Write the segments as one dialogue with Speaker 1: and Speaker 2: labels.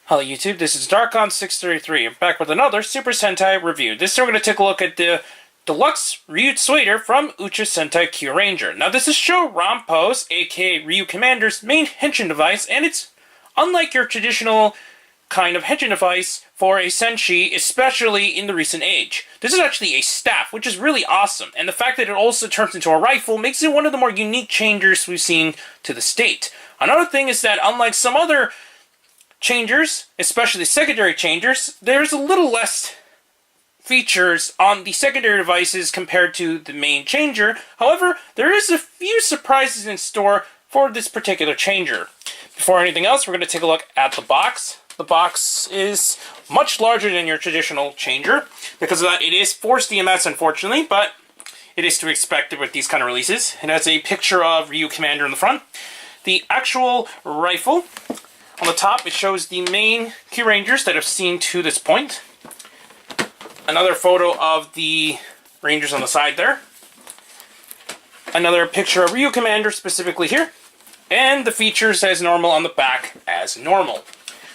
Speaker 1: Hello YouTube, this is Darkon633. I'm back with another Super Sentai review. This time we're going to take a look at the Deluxe Ryu Tsueder from Uchu Sentai Kyuranger. Now this is Sho Rampo's, aka Ryu Commander's, main Henshin device, and it's unlike your traditional kind of Henshin device for a Senshi, especially in the recent age. This is actually a staff, which is really awesome, and the fact that it also turns into a rifle makes it one of the more unique changers we've seen to the state. Another thing is that unlike some other changers, especially secondary changers, there's a little less features on the secondary devices compared to the main changer. However, there is a few surprises in store for this particular changer. Before anything else, we're going to take a look at the box. The box is much larger than your traditional changer. Because of that, it is forced DMS, unfortunately, but it is to be expected with these kind of releases. It has a picture of Ryu Commander in the front. The actual rifle, on the top, it shows the main Kyurangers that I've seen to this point. Another photo of the Rangers on the side there. Another picture of Ryu Commander specifically here. And the features as normal on the back as normal.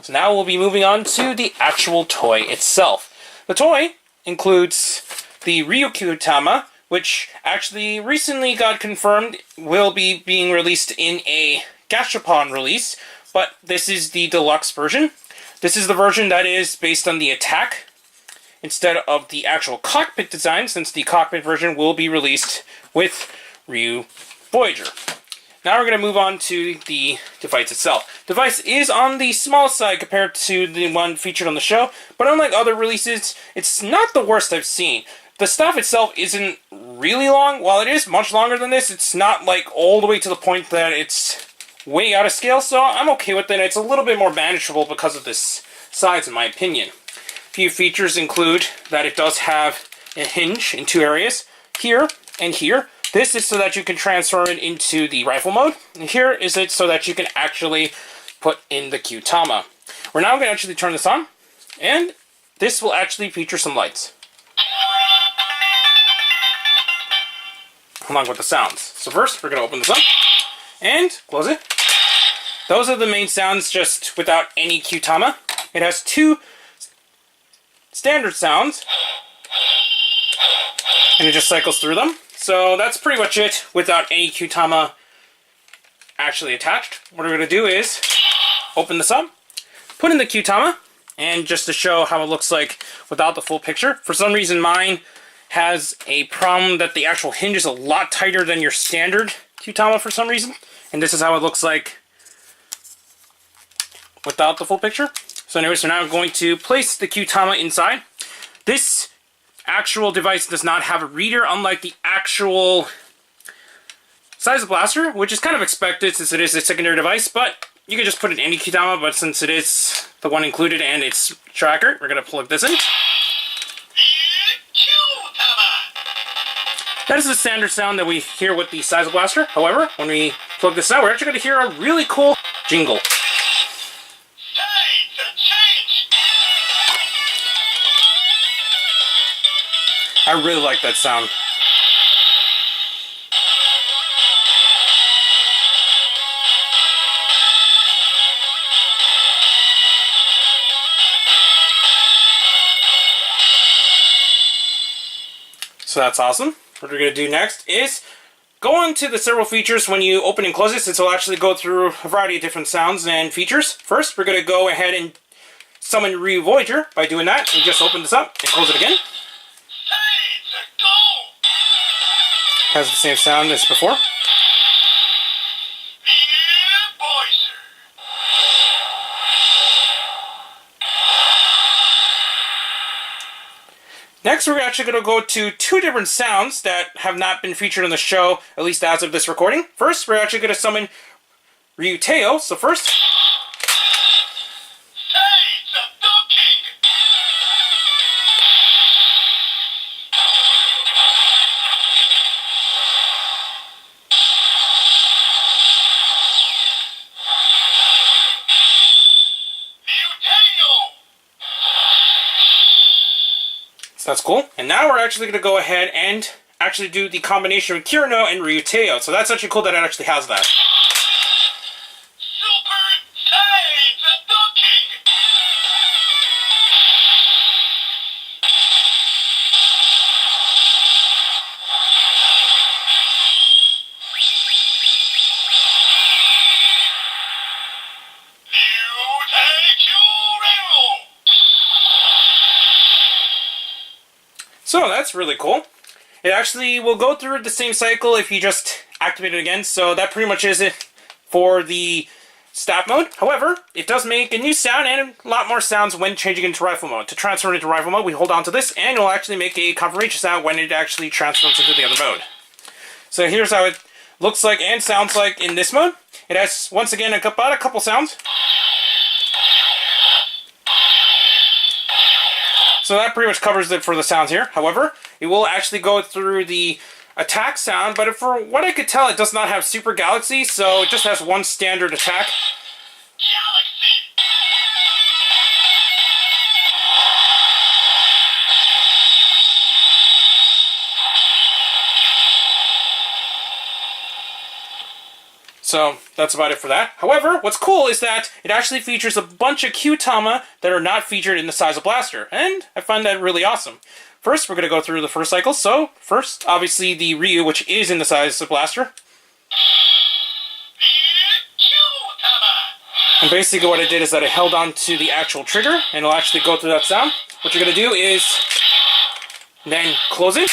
Speaker 1: So now we'll be moving on to the actual toy itself. The toy includes the Ryu Kyutama, which actually recently got confirmed will be being released in a gashapon release. But this is the deluxe version. This is the version that is based on the attack instead of the actual cockpit design, since the cockpit version will be released with Ryu Voyager. Now we're going to move on to the device itself. The device is on the small side compared to the one featured on the show, but unlike other releases, it's not the worst I've seen. The staff itself isn't really long. While it is much longer than this, it's not like all the way to the point that it's way out of scale, so I'm okay with it. It's a little bit more manageable because of this size, in my opinion. A few features include that it does have a hinge in two areas, here and here. This is so that you can transfer it into the rifle mode, and here is it so that you can actually put in the Kyutama. We're now going to actually turn this on, and this will actually feature some lights, along with the sounds. So first, we're going to open this up and close it. Those are the main sounds just without any Kyutama. It has two standard sounds, and it just cycles through them. So that's pretty much it without any Kyutama actually attached. What we're going to do is open this up, put in the Kyutama, and just to show how it looks like without the full picture. For some reason mine has a problem that the actual hinge is a lot tighter than your standard Kyutama for some reason. And this is how it looks like without the full picture. So anyways, we're now going to place the Kyutama inside. This actual device does not have a reader, unlike the actual Seiza Blaster, which is kind of expected since it is a secondary device, but you can just put in any Kyutama, but since it is the one included and it's tracker, we're going to plug this in. That is the standard sound that we hear with the Seiza Blaster. However, when we plug this out, we're actually going to hear a really cool jingle. I really like that sound. So that's awesome. What we're going to do next is go on to the several features when you open and close it, since it'll actually go through a variety of different sounds and features. First, we're going to go ahead and summon Ryu Voyager by doing that. And just open this up and close it again. Has the same sound as before. Next, we're actually going to go to two different sounds that have not been featured on the show, at least as of this recording. First, we're actually going to summon Ryu Teo. So first, that's cool. And now we're actually going to go ahead and actually do the combination of Kirino and Ryu Teo. So that's actually cool that it actually has that. So that's really cool. It actually will go through the same cycle if you just activate it again, so that pretty much is it for the stab mode. However, it does make a new sound and a lot more sounds when changing into rifle mode. To transfer it into rifle mode, we hold on to this, and it will actually make a confirmation sound when it actually transfers into the other mode. So here's how it looks like and sounds like in this mode. It has, once again, about a couple sounds. So that pretty much covers it for the sounds here. However, it will actually go through the attack sound, but for what I could tell, it does not have Super Galaxy, so it just has one standard attack. So that's about it for that. However, what's cool is that it actually features a bunch of Kyutama that are not featured in the Seiza Blaster, and I find that really awesome. First, we're going to go through the first cycle. So, first, obviously, the Ryu, which is in the Seiza Blaster. And basically what I did is that I held on to the actual trigger, and it'll actually go through that sound. What you're going to do is then close it.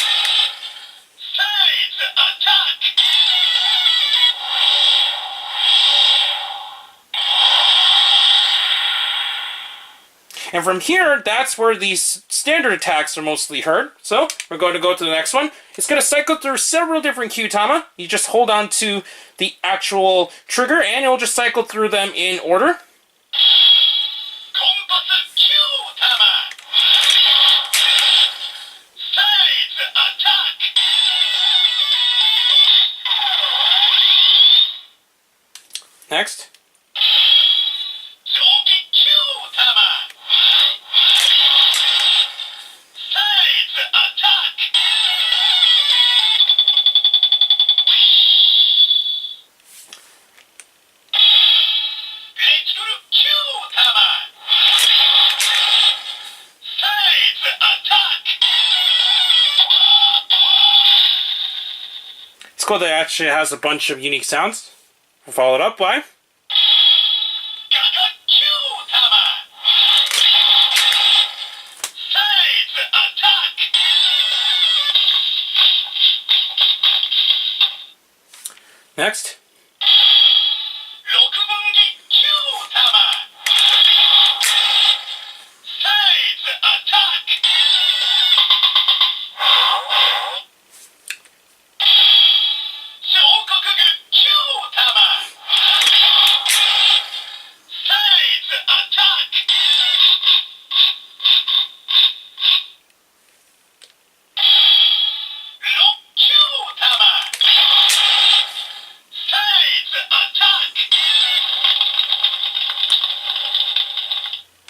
Speaker 1: And from here, that's where these standard attacks are mostly heard. So, we're going to go to the next one. It's going to cycle through several different Kyutama. You just hold on to the actual trigger, and it'll just cycle through them in order. Next. It's cool that it actually has a bunch of unique sounds. We'll follow it up by next.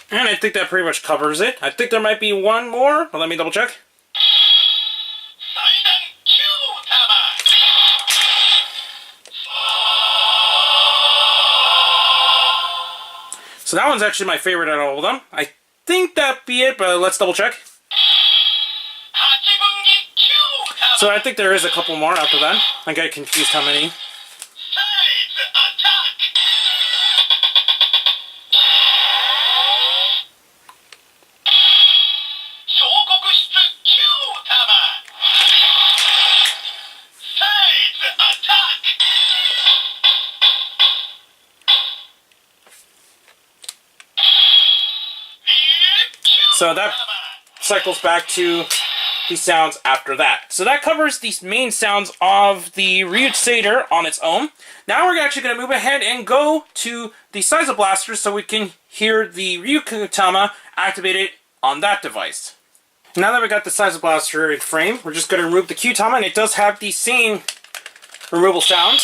Speaker 1: And I think that pretty much covers it. I think there might be one more, but let me double check. So that one's actually my favorite out of all of them. I think that'd be it, but let's double check. So I think there is a couple more after that. I got confused how many. So that cycles back to the sounds after that. So that covers the main sounds of the Ryu Tsueder on its own. Now we're actually going to move ahead and go to the Seiza Blaster so we can hear the Ryu Kyutama activated on that device. Now that we got the Seiza Blaster in frame, we're just going to remove the Kyutama, and it does have the same removal sound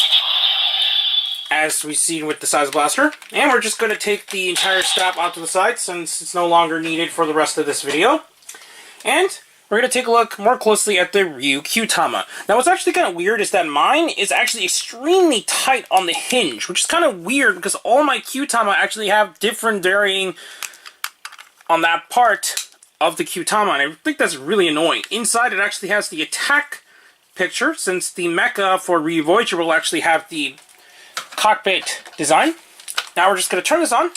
Speaker 1: as we've seen with the Seiza Blaster. And we're just going to take the entire strap out to the side since it's no longer needed for the rest of this video. And we're going to take a look more closely at the Ryu Kyutama. Now what's actually kind of weird is that mine is actually extremely tight on the hinge, which is kind of weird because all my Kyutama actually have different varying on that part of the Kyutama, and I think that's really annoying. Inside it actually has the attack picture, since the mecha for Ryu Voyager will actually have the cockpit design. Now we're just going to turn this on.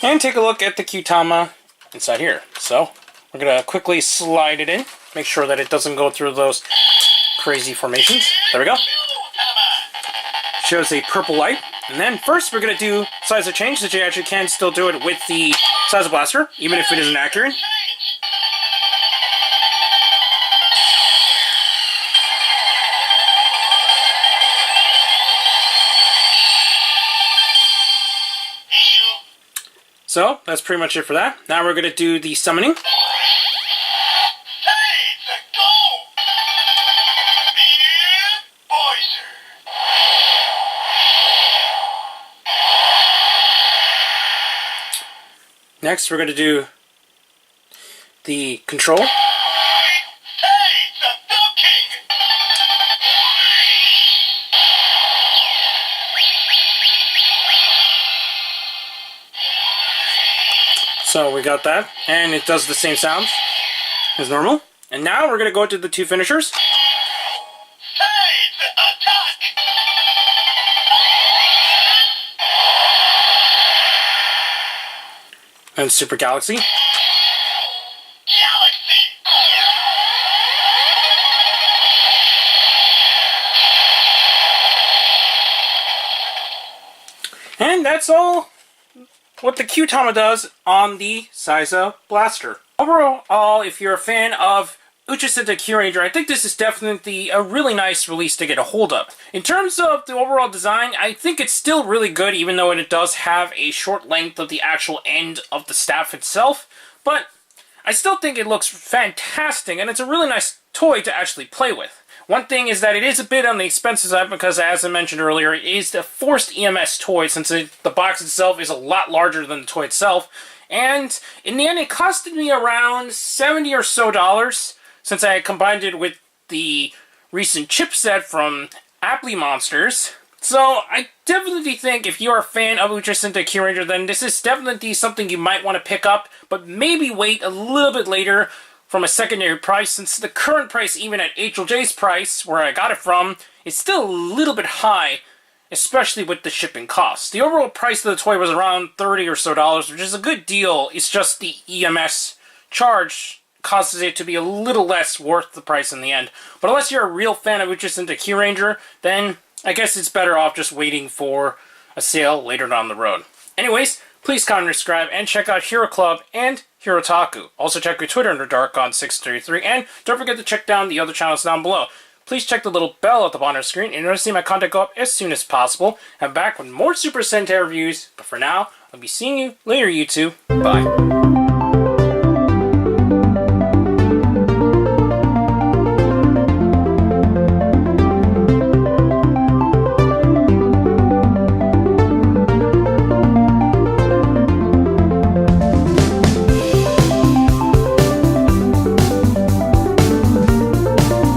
Speaker 1: And take a look at the Kyutama inside here. So, we're going to quickly slide it in. Make sure that it doesn't go through those crazy formations. There we go. Shows a purple light. And then first we're going to do Seiza change, so you actually can still do it with the Seiza Blaster, even if it isn't accurate. So, that's pretty much it for that. Now we're going to do the summoning. Next, we're going to do the control. So we got that, and it does the same sounds as normal. And now we're going to go to the two finishers. And Super Galaxy. And that's all what the Kyutama does on the Seiza Blaster. Overall, if you're a fan of Uchu Sentai Kyuranger, I think this is definitely a really nice release to get a hold of. In terms of the overall design, I think it's still really good, even though it does have a short length of the actual end of the staff itself. But I still think it looks fantastic, and it's a really nice toy to actually play with. One thing is that it is a bit on the expensive side because, as I mentioned earlier, it is a forced EMS toy since the box itself is a lot larger than the toy itself. And in the end, it costed me around $70 or so since I combined it with the recent chipset from Apply Monsters. So I definitely think if you're a fan of Uchu Sentai Kyuranger, then this is definitely something you might want to pick up, but maybe wait a little bit later from a secondary price, since the current price, even at HLJ's price, where I got it from, is still a little bit high, especially with the shipping costs. The overall price of the toy was around $30 or so, which is a good deal. It's just the EMS charge causes it to be a little less worth the price in the end. But unless you're a real fan of Uchu Sentai Kyuranger, then I guess it's better off just waiting for a sale later down the road. Anyways, please comment, subscribe, and check out Hero Club and Hirotaku. Also check your Twitter under DarkGod633, and don't forget to check down the other channels down below. Please check the little bell at the bottom of the screen in order to see my content go up as soon as possible. I'm back with more Super Sentai reviews, but for now, I'll be seeing you later, YouTube. Bye.